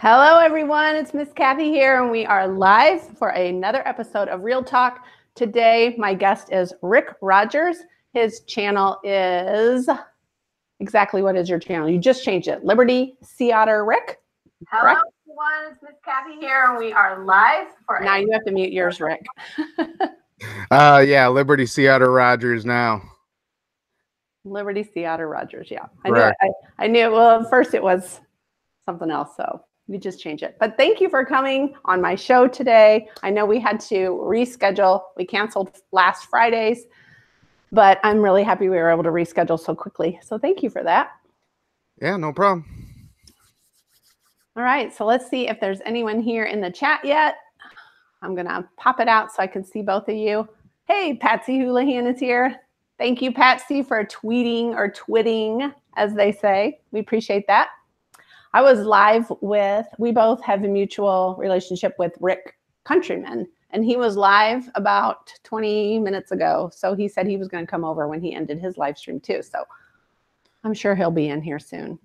Hello, everyone. It's Miss Kathy here, and we are live for another episode of Real Talk. Today, my guest is Rick Rogers. His channel is exactly what is your channel? You just changed it. Liberty Sea Otter Rick. Hello, everyone. It's Miss Kathy here, and we are live for. Now you have to mute yours, Rick. Yeah, Liberty Sea Otter Rogers now. Liberty Sea Otter Rogers. Yeah, Correct. I knew it. Well, at first it was something else, so we just changed it. But thank you for coming on my show today. I know we had to reschedule. We canceled last Fridays, but I'm really happy we were able to reschedule so quickly. So thank you for that. Yeah, no problem. All right, so let's see if there's anyone here in the chat yet. I'm gonna pop it out so I can see both of you. Hey, Patsy Houlihan is here. Thank you, Patsy, for tweeting or twitting, as they say. We appreciate that. I was live with, we both have a mutual relationship with Rick Countryman, and he was live about 20 minutes ago. So he said he was going to come over when he ended his live stream too. So I'm sure he'll be in here soon.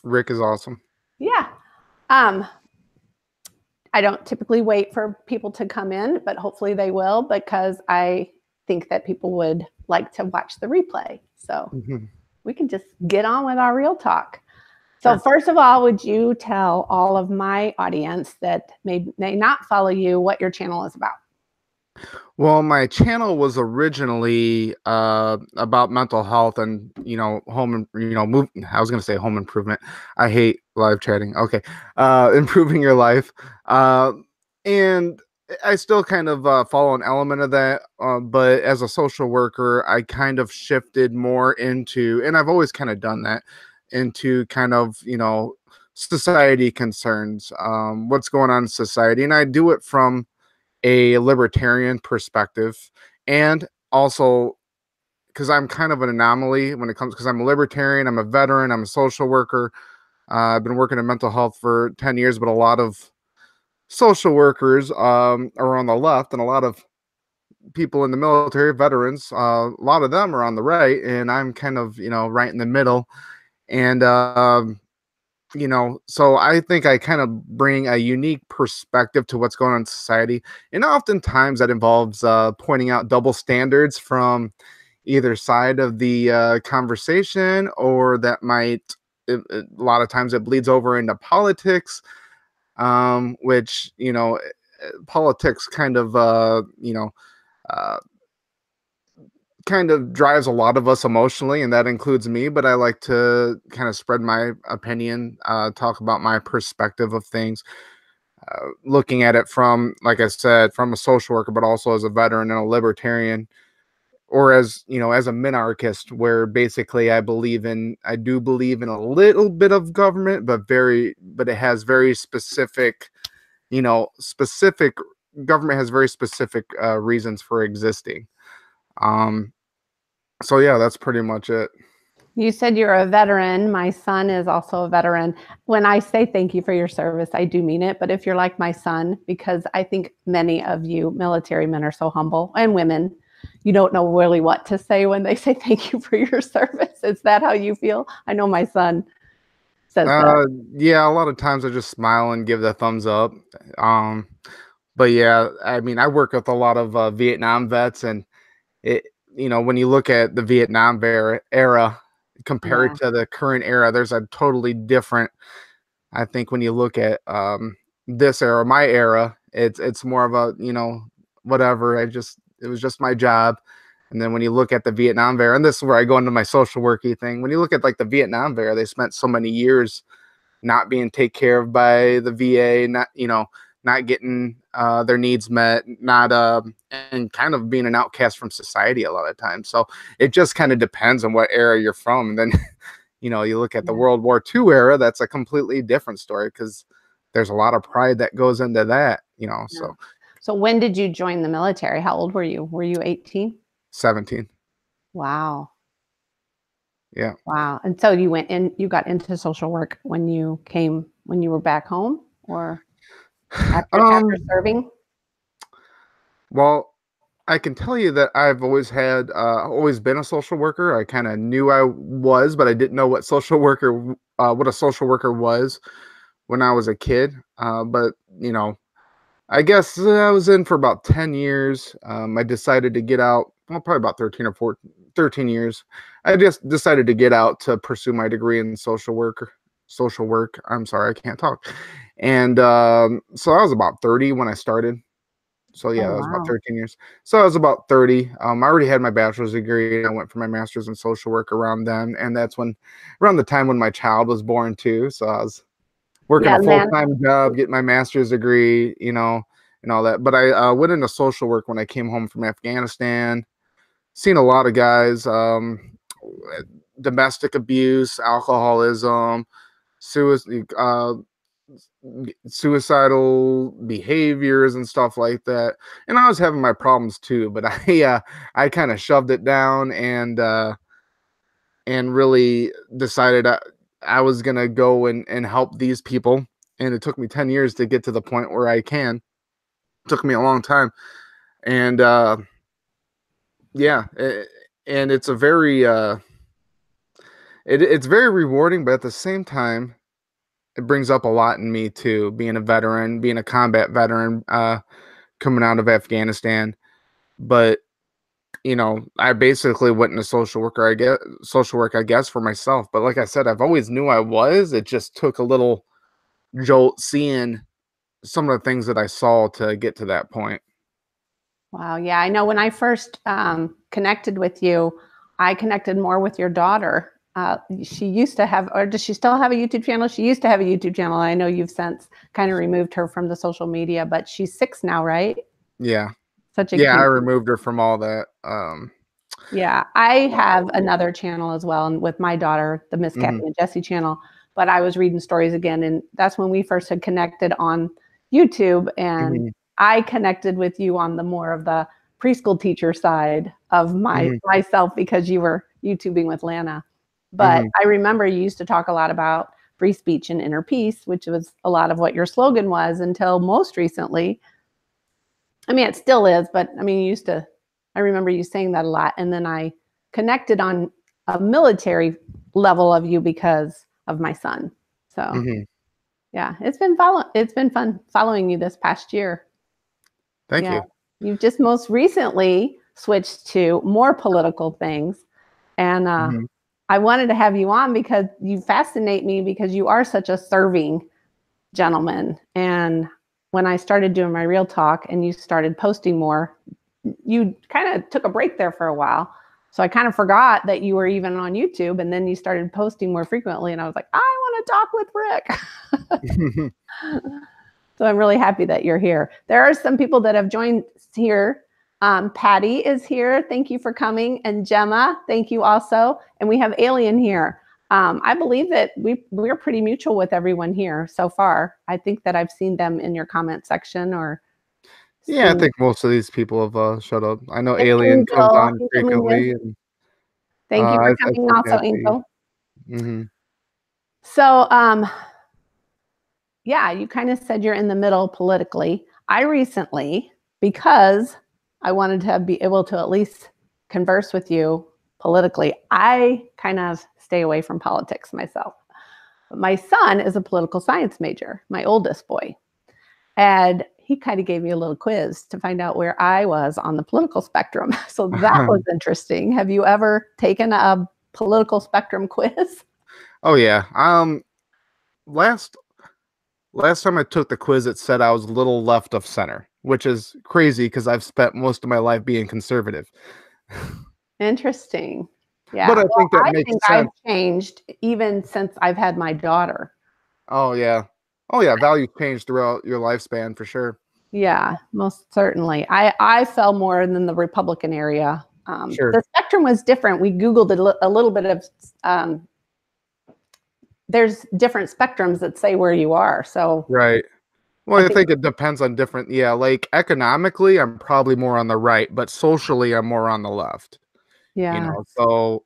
Rick is awesome. Yeah. I don't typically wait for people to come in, but hopefully they will, because I think that people would like to watch the replay. So we can just get on with our real talk. So first of all, would you tell all of my audience that may not follow you what your channel is about? Well, my channel was originally about mental health and, home, I was going to say home improvement. I hate live chatting. Okay. Improving your life. And I still kind of follow an element of that. But as a social worker, I kind of shifted more into, and I've always kind of done that, into kind of, society concerns, what's going on in society. And I do it from a libertarian perspective, and also because I'm kind of an anomaly when it comes, because I'm a libertarian, I'm a veteran, I'm a social worker. I've been working in mental health for 10 years, but a lot of social workers are on the left, and a lot of people in the military, veterans, a lot of them are on the right, and I'm kind of, right in the middle. And, so I think I kind of bring a unique perspective to what's going on in society. And oftentimes that involves pointing out double standards from either side of the conversation, or that might, a lot of times it bleeds over into politics, which, politics kind of, kind of drives a lot of us emotionally, and that includes me. But I like to kind of spread my opinion, talk about my perspective of things, looking at it from, like I said, from a social worker, but also as a veteran and a libertarian, or as, as a minarchist, where basically I do believe in a little bit of government, but it has very specific, specific government has very specific reasons for existing. So yeah, that's pretty much it. You said you're a veteran. My son is also a veteran. When I say thank you for your service, I do mean it. But if you're like my son, because I think many of you military men are so humble, and women, you don't know really what to say when they say thank you for your service. Is that how you feel? I know my son says that. Yeah, a lot of times I just smile and give the thumbs up. But yeah, I mean, I work with a lot of Vietnam vets, and it, when you look at the Vietnam era compared to the current era, there's a totally different, I think when you look at this era, my era, it's more of a, whatever, it was just my job. And then when you look at the Vietnam era, and this is where I go into my social worky thing, when you look at like the Vietnam era, they spent so many years not being taken care of by the VA, not getting their needs met, and kind of being an outcast from society a lot of times. So it just kind of depends on what era you're from. And then, you look at the World War II era, that's a completely different story, because there's a lot of pride that goes into that, So when did you join the military? How old were you? Were you 18? 17. Wow. Yeah. Wow. And so you got into social work when you were back home, or after serving? Well, I can tell you that I've always been a social worker. I kind of knew I was, but I didn't know what a social worker was when I was a kid. But I guess I was in for about 10 years. I decided to get out, well, probably about 13 or 14, 13 years. I just decided to get out to pursue my degree in social work. I'm sorry, I can't talk. And so I was about 30 when I started. So yeah, Oh, that was about wow. 13 years. So I was about 30. I already had my bachelor's degree. I went for my master's in social work around then. And that's around the time when my child was born too. So I was working Yeah, a man. full-time job, getting my master's degree, and all that. But I went into social work when I came home from Afghanistan. Seen a lot of guys, domestic abuse, alcoholism, suicidal behaviors and stuff like that. And I was having my problems too, but I kind of shoved it down and really decided I was gonna go and help these people. And it took me 10 years to get to the point where I can. It took me a long time. And yeah, and it's a very it's very rewarding, but at the same time, it brings up a lot in me too, being a veteran, being a combat veteran, coming out of Afghanistan. But I basically went into social work, I guess, for myself. But like I said, I've always knew I was. It just took a little jolt seeing some of the things that I saw to get to that point. Wow. Yeah, I know when I first connected with you, I connected more with your daughter. She used to have, or does she still have a YouTube channel? She used to have a YouTube channel. I know you've since kind of removed her from the social media, but she's 6 now, right? Yeah. Such a Yeah, I cute. removed her from all that. Yeah, I have another channel as well, and with my daughter, the Miss Kathy Mhm, and Jesse channel. But I was reading stories again, and that's when we first had connected on YouTube. And mhm, I connected with you on the more of the preschool teacher side of mhm, myself because you were YouTubing with Lana. But mhm. I remember you used to talk a lot about free speech and inner peace, which was a lot of what your slogan was until most recently. I mean, it still is, but I mean, you used to, I remember you saying that a lot. And then I connected on a military level of you because of my son. So Mhm. yeah, it's been fun following you this past year. Thank Yeah. you. You've just most recently switched to more political things. And Mhm. I wanted to have you on because you fascinate me because you are such a serving gentleman. And when I started doing my real talk and you started posting more, you kind of took a break there for a while. So I kind of forgot that you were even on YouTube, and then you started posting more frequently. And I was like, I want to talk with Rick. So I'm really happy that you're here. There are some people that have joined here. Patty is here. Thank you for coming. And Gemma, thank you also. And we have Alien here. I believe that we're pretty mutual with everyone here so far. I think that I've seen them in your comment section or Yeah, I seen. think most of these people have shut up. I know And Alien comes Angel, on Angel Munoz, frequently, and thank you for I coming see also, Patsy. Angel. Hmm. So, yeah, you kind of said you're in the middle politically. I recently, because I wanted to be able to at least converse with you politically, I kind of stay away from politics myself. But my son is a political science major, my oldest boy. And he kind of gave me a little quiz to find out where I was on the political spectrum. So that was interesting. Have you ever taken a political spectrum quiz? Oh yeah. Last last time I took the quiz, it said I was a little left of center, which is crazy because I've spent most of my life being conservative. Interesting. But Yeah. I Well, think that I makes think I've sense. changed even since I've had my daughter. Oh yeah. Oh yeah. Values change throughout your lifespan for sure. Yeah, most certainly. I fell more than the Republican area. Sure. The spectrum was different. We Googled a little bit of, there's different spectrums that say where you are. So Right. I Well, I think, think it depends on different. Yeah, like economically, I'm probably more on the right, but socially, I'm more on the left. yeah, So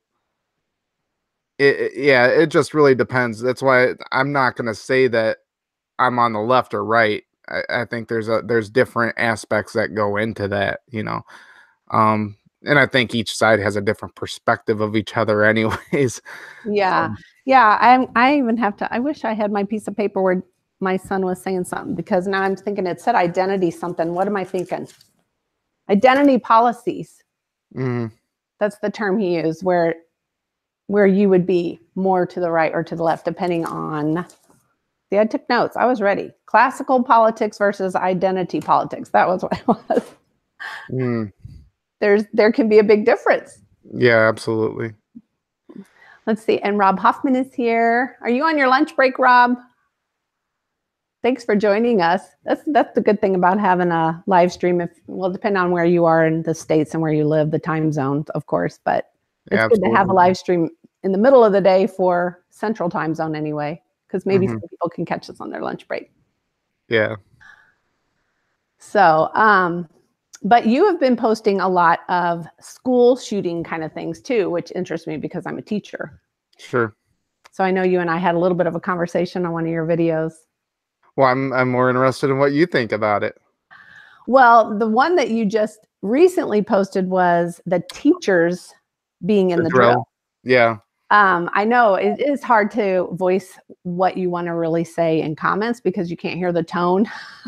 yeah, it just really depends. That's why I'm not gonna say that I'm on the left or right. I think there's different aspects that go into that. Um, and I think each side has a different perspective of each other, anyways. yeah, So, yeah. I even have to. I wish I had my piece of paper where my son was saying something, because now I'm thinking it said identity something. What am I thinking? Identity policies. Mm-hmm. That's the term he used, where you would be more to the right or to the left, depending on. See, I took notes. I was ready. Classical politics versus identity politics. That was what it was. Mm. There can be a big difference. Yeah, absolutely. Let's see. And Rob Hoffman is here. Are you on your lunch break, Rob? Thanks for joining us. That's the good thing about having a live stream. Well, depend on where you are in the States and where you live, the time zones, of course, but it's good to have a live stream in the middle of the day for Central Time Zone anyway, because maybe some people can catch us on their lunch break. Yeah. So, but you have been posting a lot of school shooting kind of things too, which interests me because I'm a teacher. Sure. So I know you and I had a little bit of a conversation on one of your videos. Well, I'm more interested in what you think about it. Well, the one that you just recently posted was the teachers being in the drill. Yeah. I know it is hard to voice what you want to really say in comments because you can't hear the tone,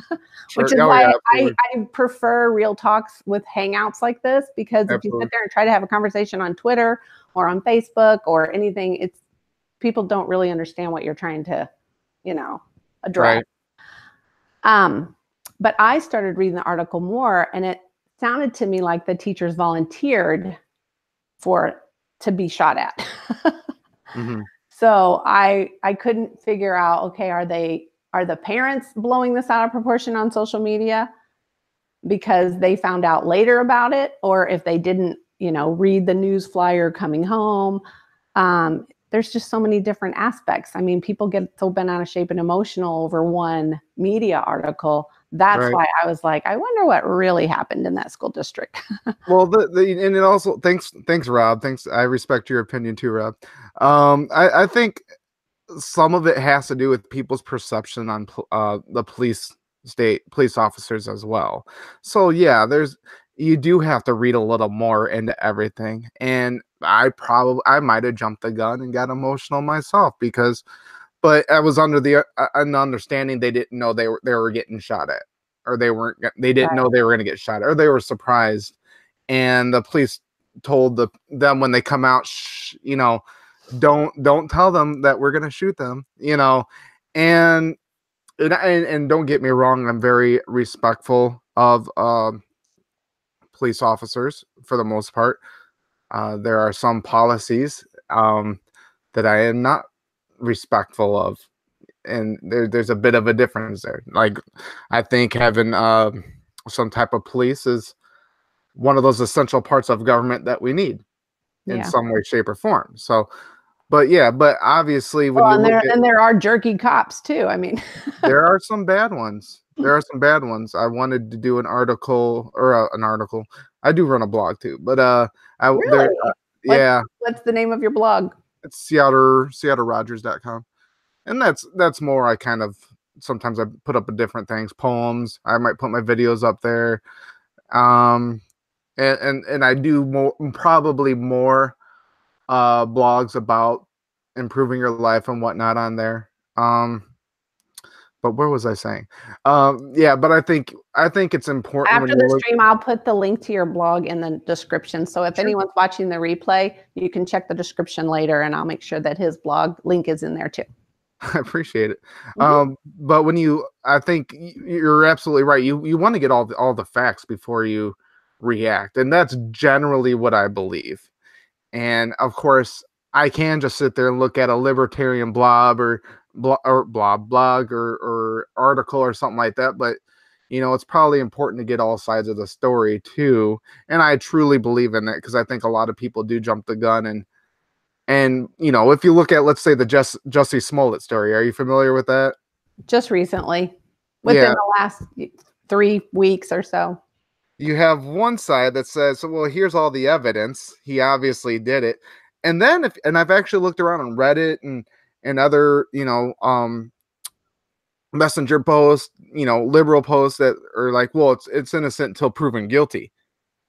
Sure. which is why I prefer real talks with hangouts like this, because if you sit there and try to have a conversation on Twitter or on Facebook or anything, people don't really understand what you're trying to, address. Right. But I started reading the article more, and it sounded to me like the teachers volunteered to be shot at. Mm-hmm. So I couldn't figure out, okay, are the parents blowing this out of proportion on social media because they found out later about it, or if they didn't, read the news flyer coming home. There's just so many different aspects. I mean, people get so bent out of shape and emotional over one media article. That's why I was like, I wonder what really happened in that school district. Well, and it also thanks, Rob. Thanks. I respect your opinion too, Rob. I think some of it has to do with people's perception on the police officers as well. So yeah, you do have to read a little more into everything, and I might have jumped the gun and got emotional myself but I was under an understanding they didn't know they were getting shot at, or they didn't know they were going to get shot at, or they were surprised, and the police told them when they come out, don't tell them that we're going to shoot them, and don't get me wrong, I'm very respectful of police officers for the most part. There are some policies that I am not respectful of, and there's a bit of a difference there. Like, I think having some type of police is one of those essential parts of government that we need in some way, shape, or form. So, but obviously when there are jerky cops too. I mean, there are some bad ones. I wanted to do an article I do run a blog too, but really? Yeah. What's the name of your blog? It's SeattleRogers.com. And that's more, I kind of sometimes I put up different things, poems. I might put my videos up there. And I do probably more blogs about improving your life and whatnot on there. But where was I saying? Yeah, but I think it's important. After the stream, I'll put the link to your blog in the description. So if anyone's watching the replay, you can check the description later, and I'll make sure that his blog link is in there too. I appreciate it. But I think you're absolutely right. You want to get all the facts before you react, and that's generally what I believe. And of course, I can just sit there and look at a libertarian blog or article or something like that, but it's probably important to get all sides of the story too. And I truly believe in it, because I think a lot of people do jump the gun, and if you look at, let's say, the Jussie Smollett story, are you familiar with that? Just recently, within the last 3 weeks or so. You have one side that says, well, here's all the evidence, he obviously did it. And then and I've actually looked around on Reddit and other, messenger posts, liberal posts that are like, well, it's innocent until proven guilty.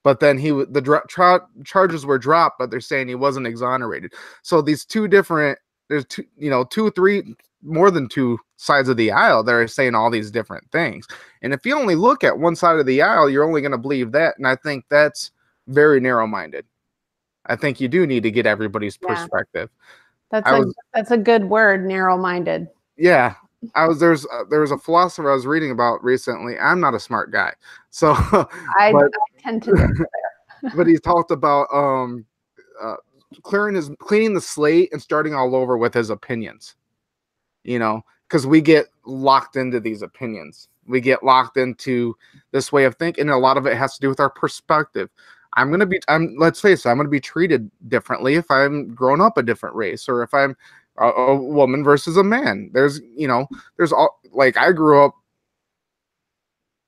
But then the charges were dropped, but they're saying he wasn't exonerated. So these two different there's two, two, three, more than two sides of the aisle that are saying all these different things. And if you only look at one side of the aisle, you're only going to believe that. And I think that's very narrow-minded. I think you do need to get everybody's perspective. That's a good word, narrow-minded. Yeah. There was a philosopher I was reading about recently. I'm not a smart guy. So I tend to differ there. But he talked about cleaning the slate and starting all over with his opinions. Because we get locked into these opinions. We get locked into this way of thinking, and a lot of it has to do with our perspective. Let's face it, I'm going to be treated differently if I'm grown up a different race, or if I'm a woman versus a man. There's all, like, I grew up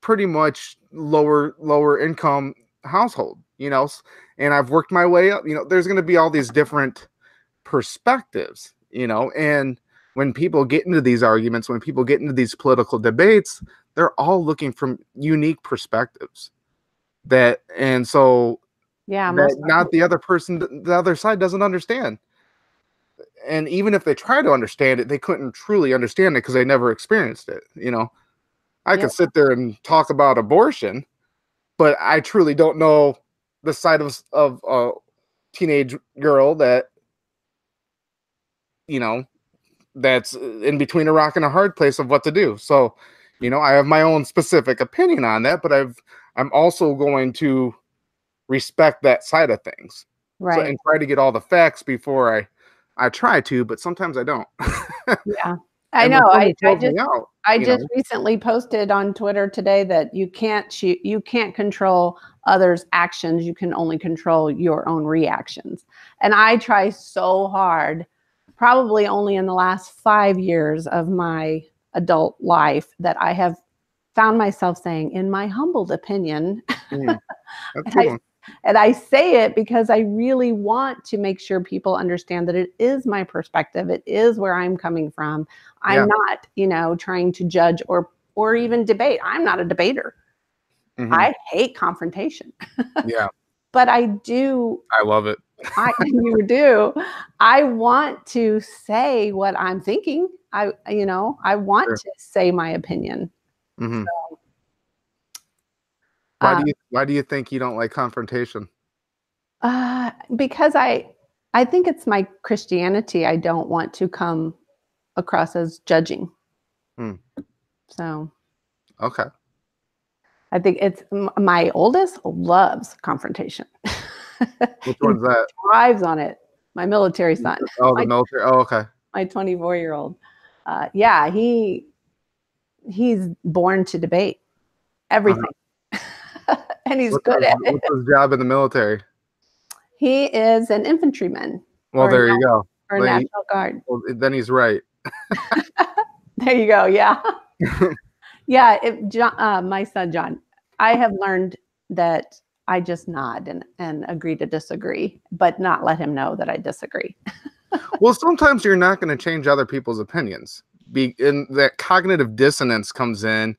pretty much lower income household, and I've worked my way up. There's going to be all these different perspectives, and when people get into these arguments, when people get into these political debates, they're all looking from unique perspectives. Not the other person, the other side doesn't understand. And even if they try to understand it, they couldn't truly understand it because they never experienced it. I could sit there and talk about abortion, but I truly don't know the side of a teenage girl that, that's in between a rock and a hard place of what to do. So, I have my own specific opinion on that, but I'm also going to respect that side of things. Right. So, and try to get all the facts before I try to, but sometimes I don't. Yeah. I know. I just recently posted on Twitter today that you can't control others' actions. You can only control your own reactions. And I try so hard, probably only in the last 5 years of my adult life, that I have found myself saying, in my humbled opinion. And I say it because I really want to make sure people understand that it is my perspective. It is where I'm coming from. I'm not, trying to judge or even debate. I'm not a debater. Mm-hmm. I hate confrontation. Yeah. But I do. I love it. You do. I want to say what I'm thinking. I want to say my opinion. Mm-hmm. So, why do you think you don't like confrontation? Because I think it's my Christianity. I don't want to come across as judging. So. Okay. I think it's my oldest loves confrontation. Which one's that? Thrives on it. My military son. Oh, the military. Oh, okay. My 24-year-old. Yeah, he's born to debate everything. And he's good at it. What's his job in the military? He is an infantryman. Well, there you go. Or National Guard. Well, then he's right. There you go. Yeah. Yeah. My son, John, I have learned that I just nod and agree to disagree, but not let him know that I disagree. Well, sometimes you're not going to change other people's opinions. And that cognitive dissonance comes in.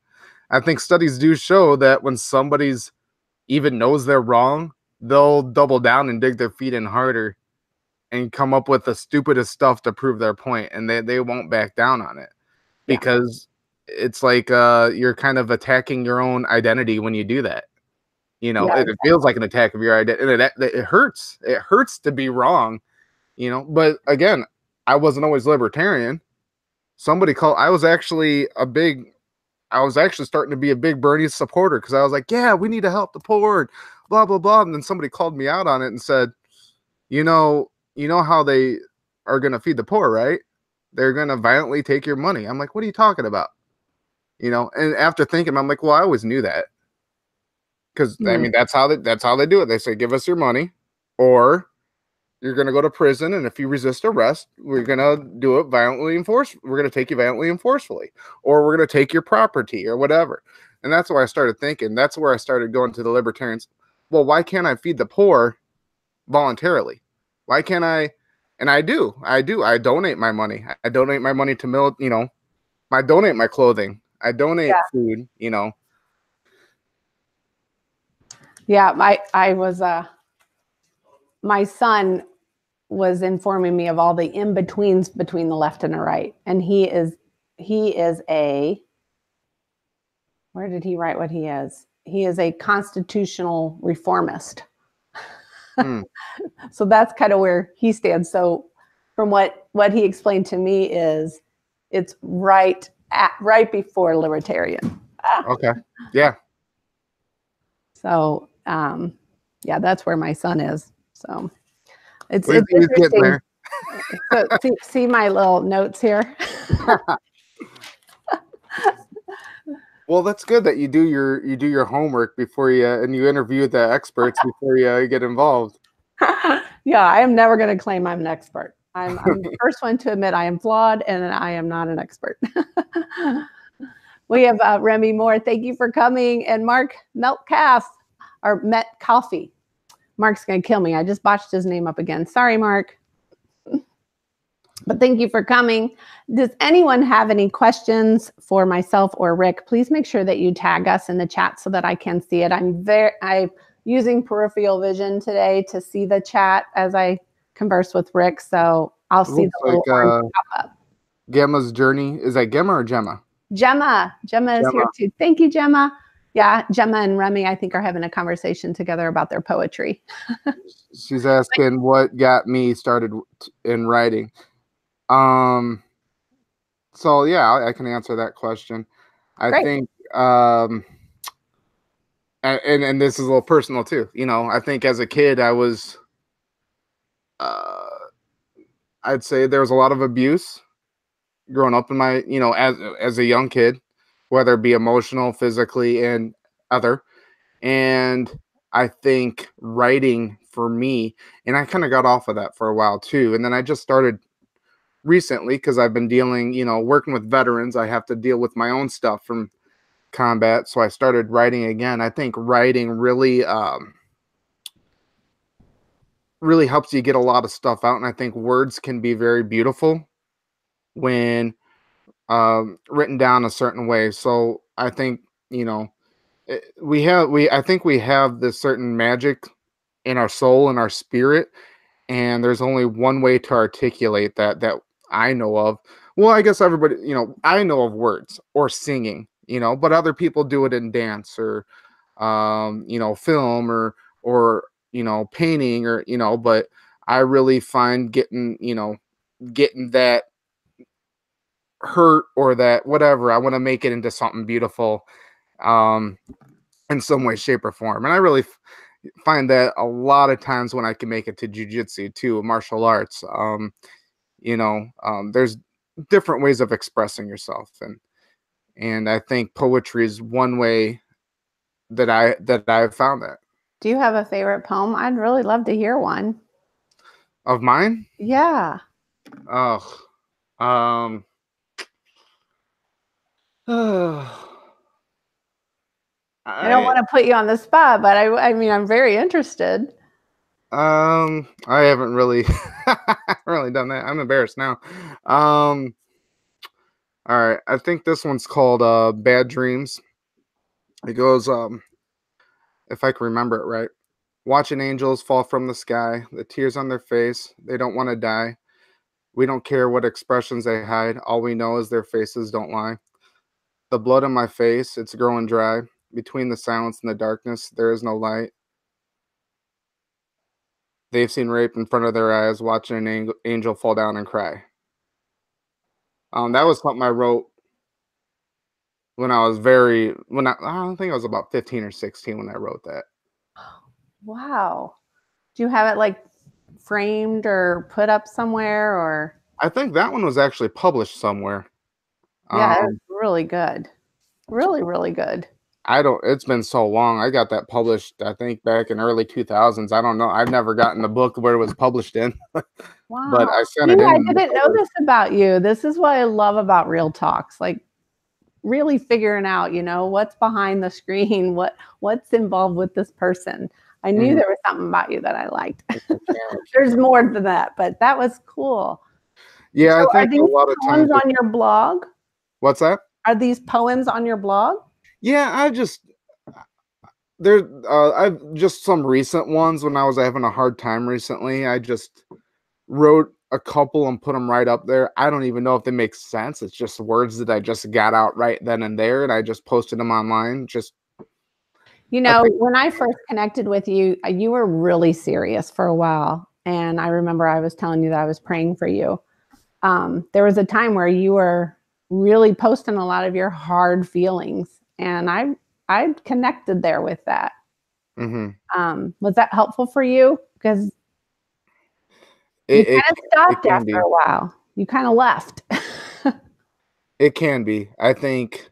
I think studies do show that when somebody's even knows they're wrong, they'll double down and dig their feet in harder and come up with the stupidest stuff to prove their point, and they won't back down on it because it's like you're kind of attacking your own identity when you do that. It feels like an attack of your identity. It hurts. It hurts to be wrong, But again, I wasn't always libertarian. I was actually starting to be a big Bernie supporter because I was like, yeah, we need to help the poor, blah, blah, blah. And then somebody called me out on it and said, you know how they are going to feed the poor, right? They're going to violently take your money. I'm like, what are you talking about? And after thinking, I'm like, well, I always knew that. Because, I mean, that's how they do it. They say, give us your money or you're going to go to prison. And if you resist arrest, we're going to do it violently and forcefully. We're going to take you violently and forcefully, or we're going to take your property or whatever. And that's why I started thinking. That's where I started going to the libertarians. Well, why can't I feed the poor voluntarily? Why can't I? And I do. I donate my money. I donate my money to I donate my clothing. I donate food, Yeah, my son was informing me of all the in-betweens between the left and the right. And he is a, where did he write what he is? He is a constitutional reformist. So that's kind of where he stands. So from what he explained to me is it's right before libertarian. Okay. Yeah. So yeah, that's where my son is. So it's He's getting interesting. there. So see my little notes here. Well, that's good that you do your homework before you interview the experts before you get involved. Yeah, I am never going to claim I'm an expert. I'm the first one to admit I am flawed and I am not an expert. We have Remy Moore. Thank you for coming. And Mark Metcalf, or Met Coffee. Mark's going to kill me. I just botched his name up again. Sorry, Mark. But thank you for coming. Does anyone have any questions for myself or Rick? Please make sure that you tag us in the chat so that I can see it. I'm using peripheral vision today to see the chat as I converse with Rick. So I'll see the little orange pop up. Gemma's journey. Is that Gemma or Gemma? Gemma is here too. Thank you, Gemma. Yeah, Gemma and Remy, I think, are having a conversation together about their poetry. She's asking what got me started in writing. So yeah, I can answer that question. I think, and this is a little personal too. You know, I think as a kid, I was, I'd say there was a lot of abuse growing up in my, you know, as a young kid, whether it be emotional, physically, and other. And I think writing for me, and I kind of got off of that for a while too. And then I just started recently because I've been dealing, you know, working with veterans. I have to deal with my own stuff from combat. So I started writing again. I think writing really, really helps you get a lot of stuff out. And I think words can be very beautiful when written down a certain way. So I think, you know, I think we have this certain magic in our soul and our spirit, and there's only one way to articulate that I know of. Well, I guess everybody, you know, I know of words or singing, you know, but other people do it in dance or you know, film or you know, painting or, you know, but I really find getting that hurt or that whatever, I want to make it into something beautiful in some way, shape, or form. And I really find that a lot of times when I can make it to jujitsu too, martial arts, you know, there's different ways of expressing yourself. And I think poetry is one way that I've found that. Do you have a favorite poem? I'd really love to hear one. Of mine? Yeah. Oh, I don't want to put you on the spot, but I mean, I'm very interested. I haven't really done that. I'm embarrassed now. All right. I think this one's called Bad Dreams. It goes, if I can remember it right. Watching angels fall from the sky, the tears on their face, they don't want to die. We don't care what expressions they hide. All we know is their faces don't lie. The blood on my face, it's growing dry. Between the silence and the darkness, there is no light. They've seen rape in front of their eyes, watching an angel fall down and cry. That was something I wrote when I don't think I was about 15 or 16 when I wrote that. Wow. Do you have it like framed or put up somewhere, or? I think that one was actually published somewhere. Yeah, it's really good. Really, really good. It's been so long. I got that published, I think, back in early 2000s. I don't know. I've never gotten the book where it was published in. Wow. But I sent it in. I didn't know this about you. This is what I love about Real Talks. Like really figuring out, you know, what's behind the screen, what's involved with this person. I knew there was something about you that I liked. There's more than that, but that was cool. Yeah, so I think a lot of times on your blog. What's that? Are these poems on your blog? Yeah, I've just some recent ones when I was having a hard time recently. I just wrote a couple and put them right up there. I don't even know if they make sense. It's just words that I just got out right then and there, and I just posted them online. Just You I know, think. when I first connected with you, you were really serious for a while. And I remember I was telling you that I was praying for you. There was a time where you were really posting a lot of your hard feelings, and I connected there with that. Mhm. Was that helpful for you? Because you It, kind it of it stopped can after be. a while. You kind of left. It can be. I th-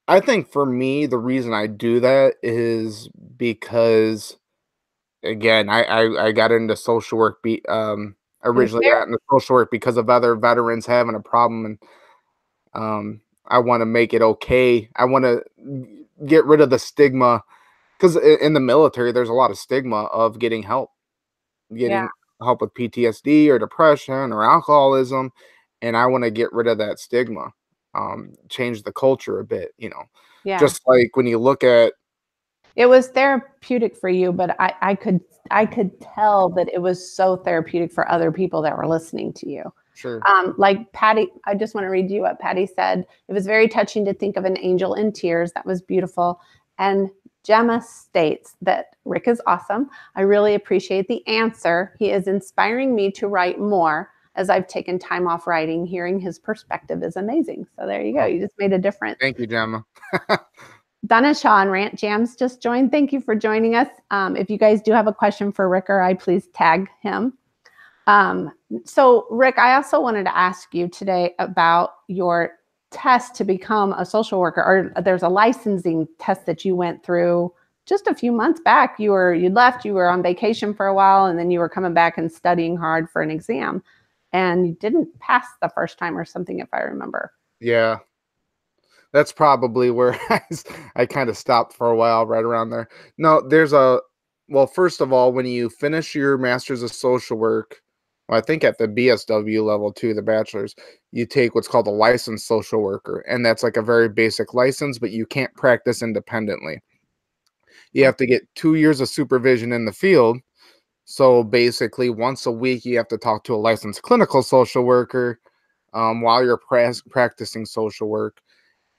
I think for me the reason I do that is because again, I got into social work It was originally got into social work because of other veterans having a problem, and I want to make it okay. I want to get rid of the stigma because in the military there's a lot of stigma of yeah, getting help with PTSD or depression or alcoholism, and I want to get rid of that stigma. Change the culture a bit, yeah. just like when you look at. It was therapeutic for you, but I could tell that it was so therapeutic for other people that were listening to you. Sure. Like Patty, I just want to read you what Patty said. It was very touching to think of an angel in tears. That was beautiful. And Gemma states that Rick is awesome. I really appreciate the answer. He is inspiring me to write more as I've taken time off writing. Hearing his perspective is amazing. So there you go. Oh, You just made a difference. thank you, Gemma. Donna Shaw and Rant Jams just joined. Thank you for joining us. If you guys do have a question for Rick or I, please tag him. So, Rick, I also wanted to ask you today about your test to become a social worker, or there's a licensing test that you went through just a few months back. You left, you were on vacation for a while, and then you were coming back and studying hard for an exam, and you didn't pass the first time or something, if I remember. Yeah, that's probably where I kind of stopped for a while, right around there. No, well, first of all, when you finish your master's of social work, well, I think at the BSW level too, the bachelor's, you take what's called a licensed social worker, and that's like a very basic license, but you can't practice independently. You have to get 2 years of supervision in the field. So basically, once a week, you have to talk to a licensed clinical social worker while you're practicing social work.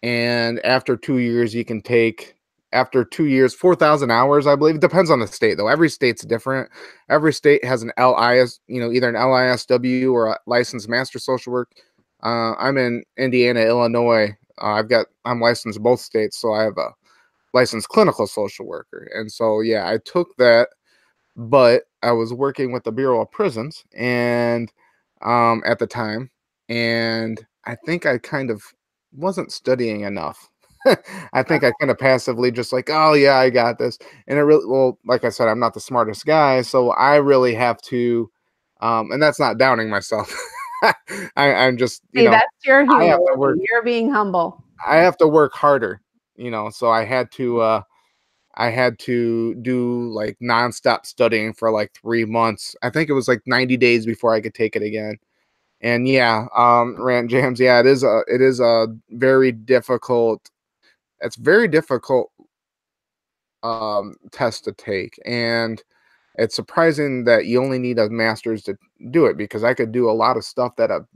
And after 2 years, you can take, after 2 years, 4,000 hours, I believe. It depends on the state, though. Every state's different. Every state has an LIS, either an LISW or a licensed master social work. I'm in Indiana, Illinois. I'm licensed in both states, so I have a licensed clinical social worker. And so, yeah, I took that, but I was working with the Bureau of Prisons and at the time, and I think I kind of wasn't studying enough. I think I kind of passively just like, oh yeah, I got this. And it really, well, like I said, I'm not the smartest guy, so I really have to, and that's not downing myself. I'm just, Hey, that's your I have to work. humility. You're being humble. I have to work harder, So I had to do like nonstop studying for like 3 months. I think it was like 90 days before I could take it again. And yeah, rant jams. Yeah, it is a very difficult. It's very difficult test to take, and it's surprising that you only need a master's to do it because I could do a lot of stuff that a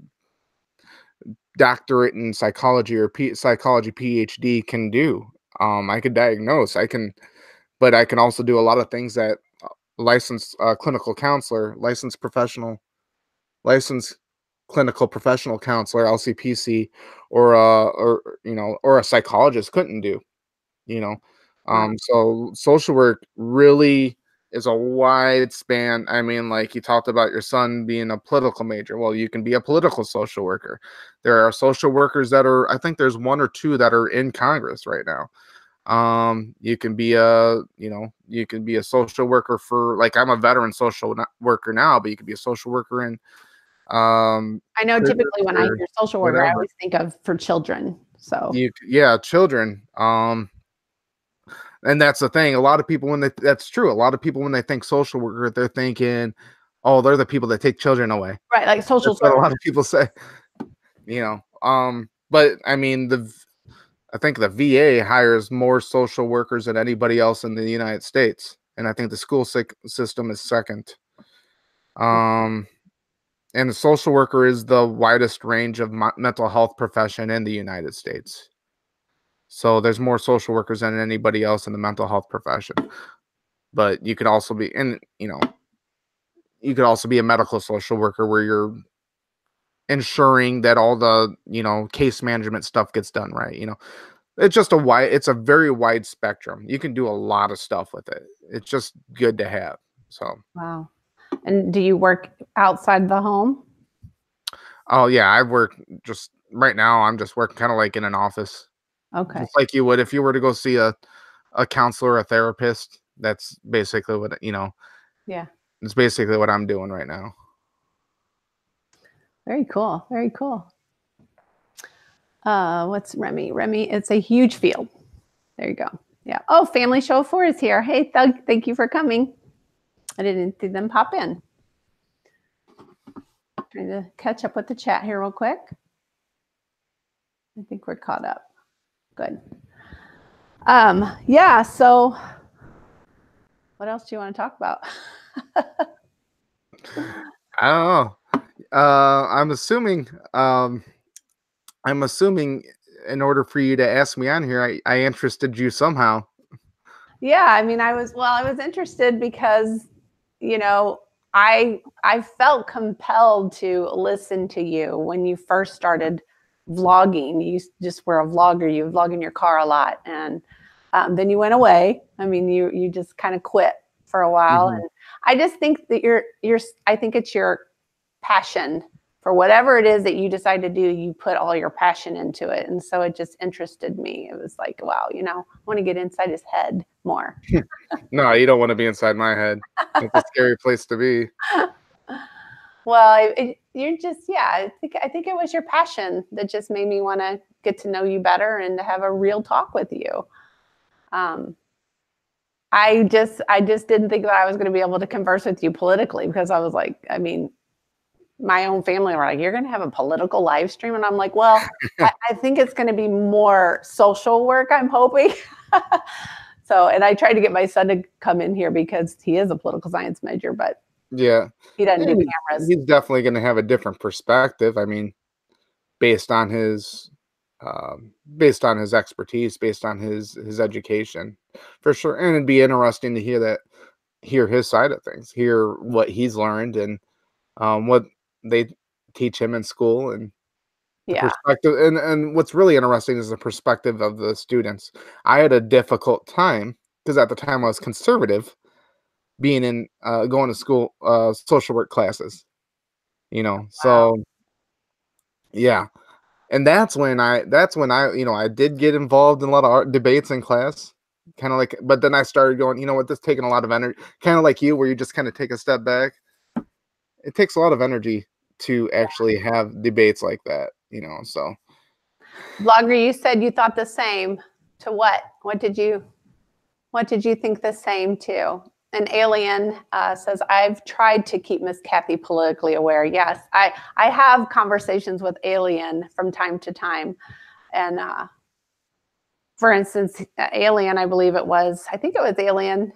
doctorate in psychology or psychology PhD can do. I could diagnose. But I can also do a lot of things that licensed clinical counselor, licensed clinical professional counselor, LCPC, or a psychologist couldn't do. You know, Wow. so social work really is a wide span. I mean, like you talked about your son being a political major. Well, you can be a political social worker. There are social workers that are. I think there's one or two that are in Congress right now. You can be a social worker for, like, I'm a veteran worker now, but you could be a social worker in I know prisons typically when I or hear social worker, I whatever. always think of for children. So Yeah, children. And that's the thing. A lot of people that's true. A lot of people when they think social worker, they're thinking, oh, they're the people that take children away. right, like social That's what a service. lot of people say. But I mean, I think the VA hires more social workers than anybody else in the United States. and I think the school system is second. And the social worker is the widest range of mental health profession in the United States. So there's more social workers than anybody else in the mental health profession. But you could also be, and you could also be a medical social worker where you're ensuring that all the case management stuff gets done right. It's a very wide spectrum. You can do a lot of stuff with it. It's just good to have. So Wow. And do you work outside the home? oh yeah, I work just right now. I'm just working kind of like in an office, Okay. just like you would if you were to go see a counselor, a therapist. That's basically what Yeah. it's basically what I'm doing right now. Very cool. Very cool. What's Remy? Remy, it's a huge field. There you go. Yeah. Oh, Family Show 4 is here. Hey, Thug, thank you for coming. I didn't see them pop in. Trying to catch up with the chat here real quick. I think we're caught up. Good. Yeah, so what else do you want to talk about? I don't know. I'm assuming in order for you to ask me on here, I interested you somehow. Yeah, I mean, I was interested because, I felt compelled to listen to you when you first started vlogging. You just were a vlogger. You vlog in your car a lot, and then you went away. I mean, you just kind of quit for a while, and I just think that I think it's your passion for whatever it is that you decide to do. You put all your passion into it, and so it just interested me. It was like, wow, I want to get inside his head more. No, you don't want to be inside my head. It's a scary place to be. Well, you're just, yeah, I think it was your passion that just made me want to get to know you better and to have a real talk with you. I just didn't think that I was going to be able to converse with you politically, because I was like, I mean, my own family were like, you're going to have a political live stream. And I'm like, well, I think it's going to be more social work, I'm hoping. So, and I tried to get my son to come in here because he is a political science major, but Yeah, he doesn't do cameras. he's definitely going to have a different perspective. I mean, based on his expertise, based on his education, for sure. And it'd be interesting to hear his side of things, hear what he's learned, and what they teach him in school, and the perspective. And what's really interesting is the perspective of the students. I had a difficult time because at the time I was conservative, being in going to school, social work classes, so yeah. And that's when I I did get involved in a lot of art debates in class, kind of like, but then I started going, this taking a lot of energy, kind of like you, where you just kind of take a step back. It takes a lot of energy to actually have debates like that, so. Vlogger, you said you thought the same. To what? What did you think the same to? An Alien says, I've tried to keep Miss Kathy politically aware. Yes, I have conversations with Alien from time to time. And for instance, Alien, I think it was Alien,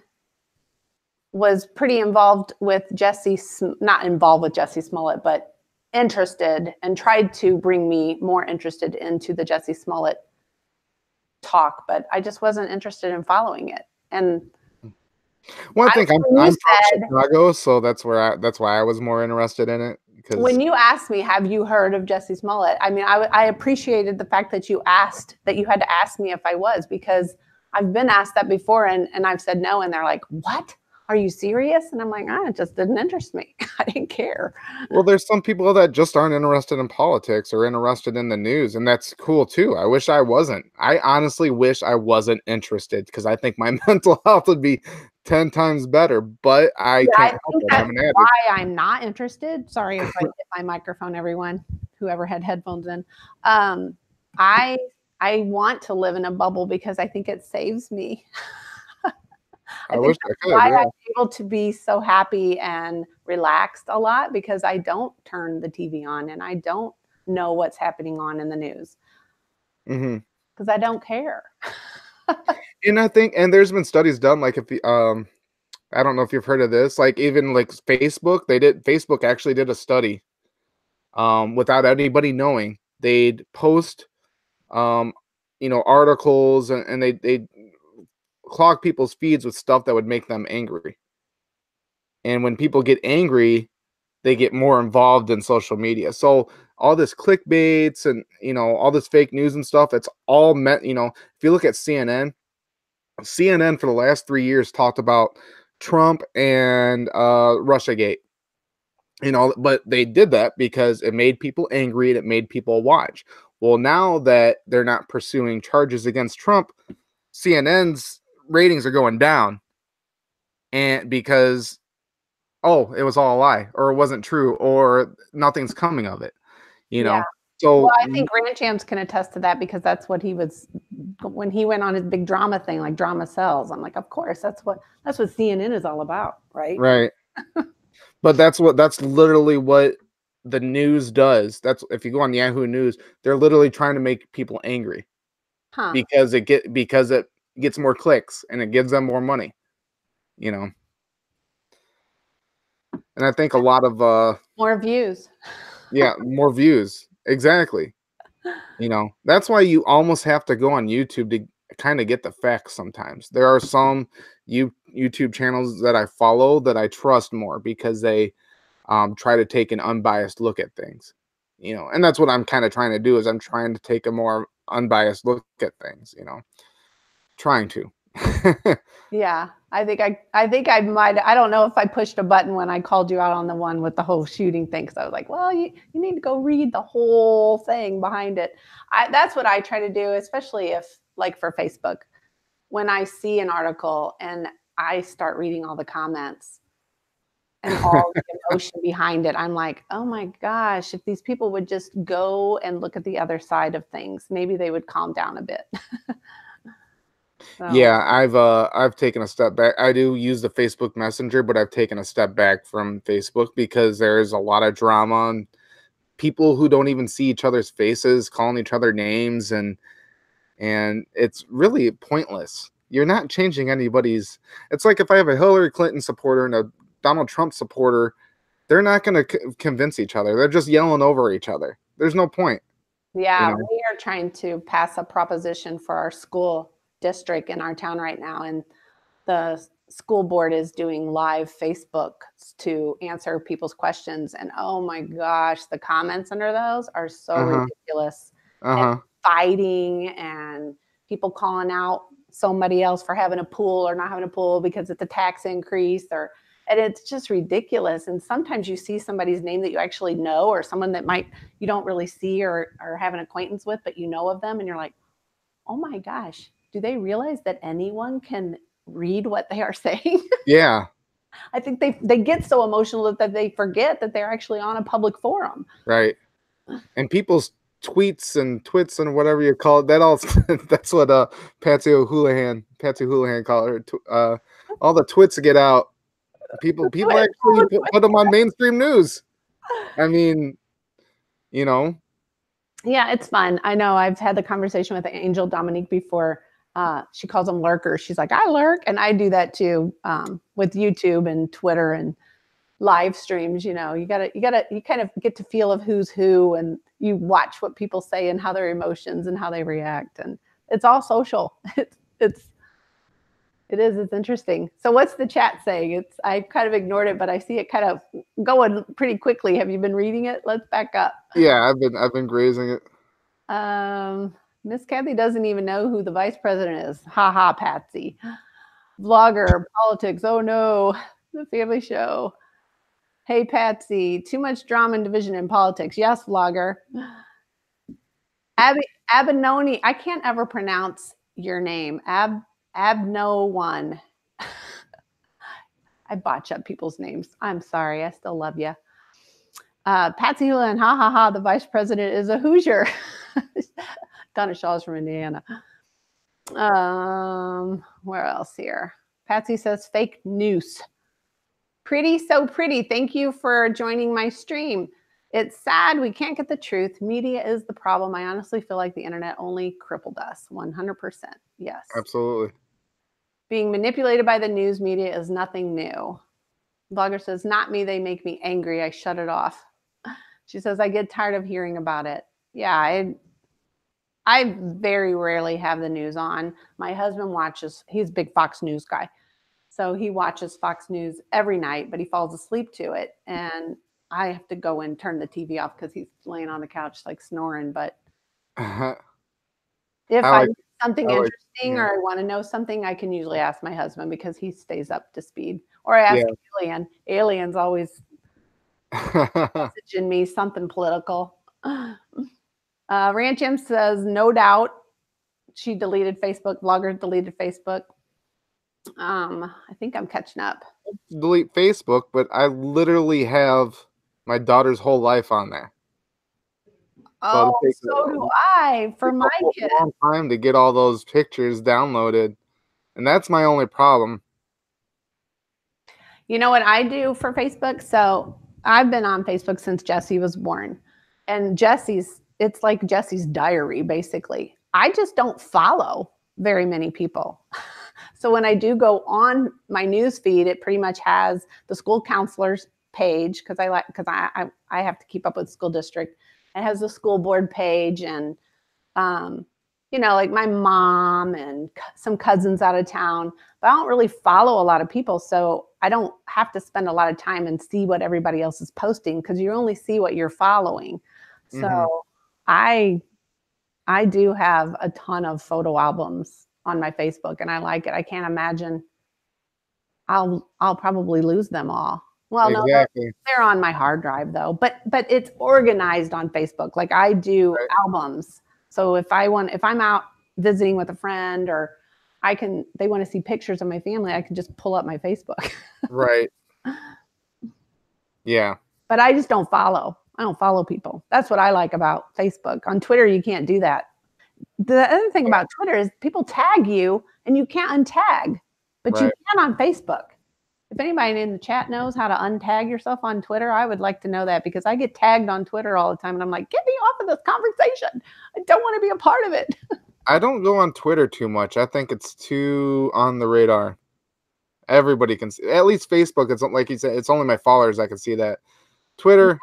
was pretty involved with not involved with Jesse Smollett, but interested, and tried to bring me more interested into the Jesse Smollett talk, but I just wasn't interested in following it. And well, I think I'm from Chicago, so that's why I was more interested in it. Because when you asked me, have you heard of Jesse Smollett? I mean, I appreciated the fact that you had to ask me if I was, because I've been asked that before, and I've said no, and they're like, what? Are you serious? And I'm like, it just didn't interest me. I didn't care. Well, there's some people that just aren't interested in politics or interested in the news, and that's cool too. I wish I wasn't. I honestly wish I wasn't interested, because I think my mental health would be 10 times better, but I can't help it. That's why I'm not interested. Sorry if I hit my microphone, everyone, whoever had headphones in. I want to live in a bubble because I think it saves me. I wish I could. Why I'm able to be so happy and relaxed a lot, because I don't turn the TV on and I don't know what's happening on in the news, because I don't care. And I think, and there's been studies done, like if I don't know if you've heard of this. Like even like Facebook actually did a study without anybody knowing. They'd post um articles and they clog people's feeds with stuff that would make them angry. And when people get angry, they get more involved in social media. So all this clickbaits and all this fake news and stuff, it's all meant, if you look at CNN for the last 3 years talked about Trump and Russiagate. But they did that because it made people angry and it made people watch. Well, now that they're not pursuing charges against Trump, CNN's ratings are going down, and because oh, it was all a lie, or it wasn't true, or nothing's coming of it. you Yeah. know Well, so I think Grant Champs can attest to that because that's what he was when he went on his big drama thing, like drama sells. I'm like, of course, that's what CNN is all about, right? right. But that's literally what the news does. That's if you go on Yahoo News, they're literally trying to make people angry Huh. because it gets more clicks and it gives them more money. you know and I think a lot of More views. yeah, more views. Exactly. That's why you almost have to go on YouTube to kind of get the facts. Sometimes there are some YouTube channels that I follow that I trust more because they try to take an unbiased look at things. And that's what I'm kind of trying to do is I'm trying to take a more unbiased look at things. Trying to. Yeah, I think I might. I don't know if I pushed a button when I called you out on the one with the whole shooting thing. Because I was like, well, you need to go read the whole thing behind it. That's what I try to do, especially if like for Facebook, when I see an article and I start reading all the comments and all the emotion behind it. I'm like, oh my gosh, if these people would just go and look at the other side of things, maybe they would calm down a bit. So, Yeah, I've taken a step back. I do use the Facebook Messenger, but I've taken a step back from Facebook because there is a lot of drama and people who don't even see each other's faces calling each other names, and it's really pointless. You're not changing anybody's. It's like if I have a Hillary Clinton supporter and a Donald Trump supporter, they're not going to convince each other. They're just yelling over each other. There's no point. you yeah, know we are trying to pass a proposition for our school district in our town right now. And the school board is doing live Facebook to answer people's questions. And oh my gosh, the comments under those are so uh-huh ridiculous and uh-huh fighting and people calling out somebody else for having a pool or not having a pool because it's a tax increase and it's just ridiculous. And sometimes you see somebody's name that you actually know or someone that might you don't really see or have an acquaintance with, but you know of them and you're like, oh my gosh, do they realize that anyone can read what they are saying? yeah, I think they get so emotional that they forget that they're actually on a public forum. right. And people's tweets and twits and whatever you call it, that all that's what Patsy Houlihan called her. All the twits get out. People actually put them on mainstream news. I mean, you know, Yeah, it's fun. I know I've had the conversation with Angel Dominique before. She calls them lurkers. She's like, I lurk. And I do that too with YouTube and Twitter and live streams. You kind of get to feel of who's who and you watch what people say and how their emotions and how they react. And it's all social. It's interesting. So what's the chat saying? I kind of ignored it, but I see it kind of going pretty quickly. Have you been reading it? Let's back up. yeah, I've been grazing it. Miss Kathy doesn't even know who the vice president is. Ha ha, Patsy. Vlogger, politics. Oh no, the family show. Hey, Patsy, too much drama and division in politics. Yes, vlogger. Abinoni, I can't ever pronounce your name. Abno one. I botch up people's names. I'm sorry. I still love you. Patsy Houlihan, ha ha ha, the vice president is a Hoosier. Donna Shaw's from Indiana. Where else here? Patsy says fake news. Pretty so pretty. Thank you for joining my stream. It's sad we can't get the truth. Media is the problem. I honestly feel like the internet only crippled us. 100%. Yes. Absolutely. Being manipulated by the news media is nothing new. Blogger says, not me, they make me angry. I shut it off. She says, I get tired of hearing about it. Yeah, I very rarely have the news on. My husband watches, he's a big Fox News guy. So he watches Fox News every night, but he falls asleep to it. And I have to go and turn the TV off because he's laying on the couch like snoring. But if I need something interesting or I want to know something, I can usually ask my husband because he stays up to speed. Or I ask Alien. Alien's always messaging me something political. Ranch M says, no doubt she deleted Facebook. Blogger deleted Facebook. I think I'm catching up. Delete Facebook, but I literally have my daughter's whole life on there. So so do I for my kids. A long time to get all those pictures downloaded, and that's my only problem. You know what I do for Facebook? So I've been on Facebook since Jesse was born, and it's like Jesse's diary, basically. I just don't follow very many people. So when I do go on my news feed, it pretty much has the school counselor's page because I have to keep up with the school district. It has the school board page and, like my mom and some cousins out of town, but I don't really follow a lot of people. So I don't have to spend a lot of time and see what everybody else is posting because you only see what you're following. So I do have a ton of photo albums on my Facebook and I like it. I can't imagine I'll probably lose them all. Well, exactly. No, they're on my hard drive though, but it's organized on Facebook. Like I do albums. So if I'm out visiting with a friend or they want to see pictures of my family, I can just pull up my Facebook. Right. Yeah. But I just don't follow. I don't follow people. That's what I like about Facebook. On Twitter, you can't do that. The other thing about Twitter is people tag you and you can't untag, but you can on Facebook. If anybody in the chat knows how to untag yourself on Twitter, I would like to know that because I get tagged on Twitter all the time and I'm like, get me off of this conversation. I don't want to be a part of it. I don't go on Twitter too much. I think it's too on the radar. Everybody can see. At least Facebook, it's like you said, it's only my followers that can see that. Twitter,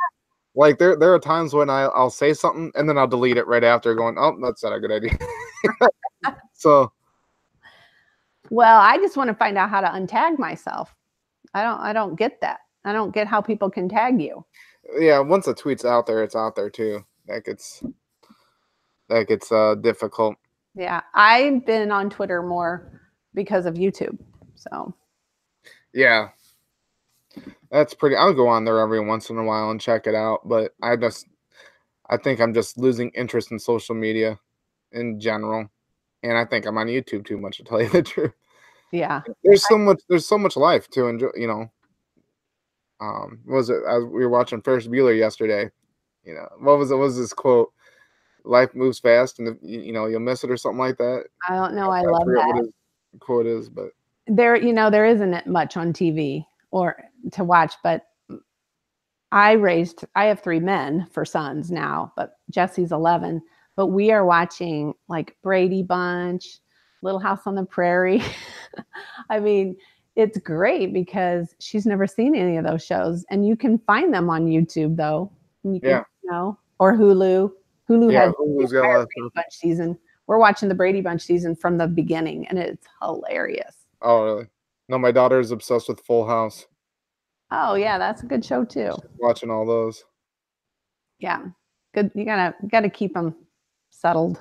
like there are times when I'll say something and then I'll delete it right after going, oh, that's not a good idea. So. Well, I just want to find out how to untag myself. I don't get that. I don't get how people can tag you. Yeah, once a tweet's out there, it's out there too. That gets difficult. Yeah, I've been on Twitter more because of YouTube. So. Yeah. That's pretty. I'll go on there every once in a while and check it out, but I think I'm just losing interest in social media in general, and I think I'm on YouTube too much to tell you the truth. Yeah, there's so much life to enjoy. What was it? We were watching Ferris Bueller yesterday. What was it? What was this quote? Life moves fast, and you'll miss it or something like that. I don't know. I love that. What his quote is, but there isn't much on TV or to watch, but I have 3 men for sons now, but Jesse's 11, but we are watching like Brady Bunch, Little House on the Prairie. I mean, it's great because she's never seen any of those shows and you can find them on YouTube though. You can, or Hulu. Hulu has the Brady Bunch season. We're watching the Brady Bunch season from the beginning and it's hilarious. Oh, really? No, my daughter is obsessed with Full House. Oh yeah, that's a good show too. She's watching all those. Yeah, good. You gotta keep them settled.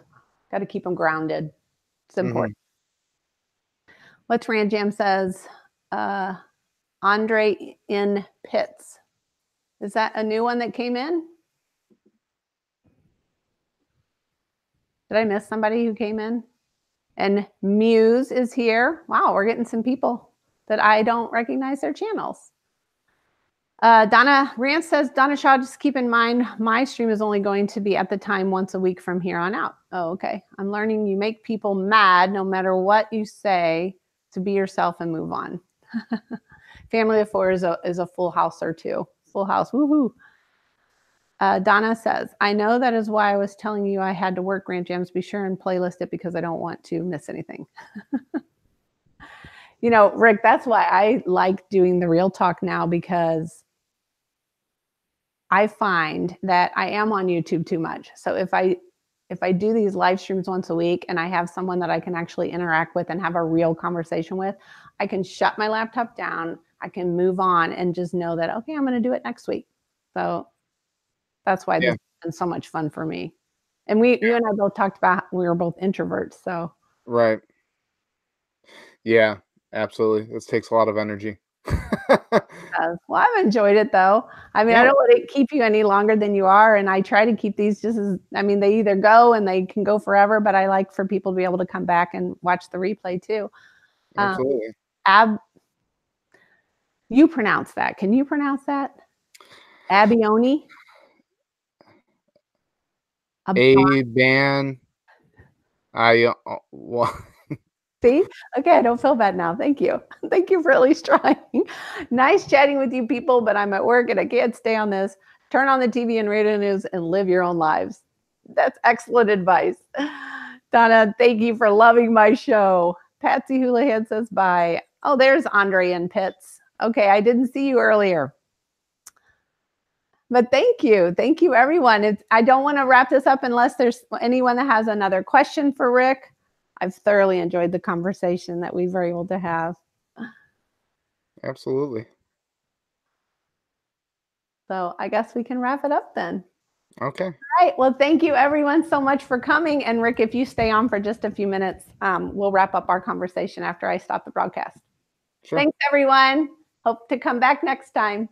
Got to keep them grounded. It's important. Let's Rand Jam says, Andre in Pits. Is that a new one that came in? Did I miss somebody who came in? And Muse is here. Wow, we're getting some people that I don't recognize their channels. Donna Rand says, Donna Shaw, just keep in mind, my stream is only going to be at the time once a week from here on out. Oh, okay. I'm learning you make people mad no matter what you say to be yourself and move on. Family of 4 is a full house or two. Full house, woohoo. Donna says, I know that is why I was telling you I had to work Rant Jams. Be sure and playlist it because I don't want to miss anything. You know, Rick, that's why I like doing the real talk now, because I find that I am on YouTube too much. So if I do these live streams once a week and I have someone that I can actually interact with and have a real conversation with, I can shut my laptop down, I can move on and just know that, okay, I'm going to do it next week. So that's why this has been so much fun for me. And you and I both talked about we were both introverts. So Right. Yeah, absolutely. This takes a lot of energy. well, I've enjoyed it though. I mean, I Yeah, don't want to keep you any longer than you are. And I try to keep these just as, I mean, they either go and they can go forever, but I like for people to be able to come back and watch the replay too. absolutely. You pronounce that. Can you pronounce that? Abioni? A ban. Well, See? Okay, I don't feel bad now. Thank you. Thank you for at least trying. Nice chatting with you people, but I'm at work and I can't stay on this. Turn on the TV and radio news and live your own lives. That's excellent advice. Donna, thank you for loving my show. Patsy Houlihan says bye. Oh, there's Andre and Pitts. Okay, I didn't see you earlier. But thank you. Thank you, everyone. I don't want to wrap this up unless there's anyone that has another question for Rick. I've thoroughly enjoyed the conversation that we were able to have. absolutely. So I guess we can wrap it up then. Okay. All right. Well, thank you everyone so much for coming. And Rick, if you stay on for just a few minutes, we'll wrap up our conversation after I stop the broadcast. Sure. Thanks, everyone. Hope to come back next time.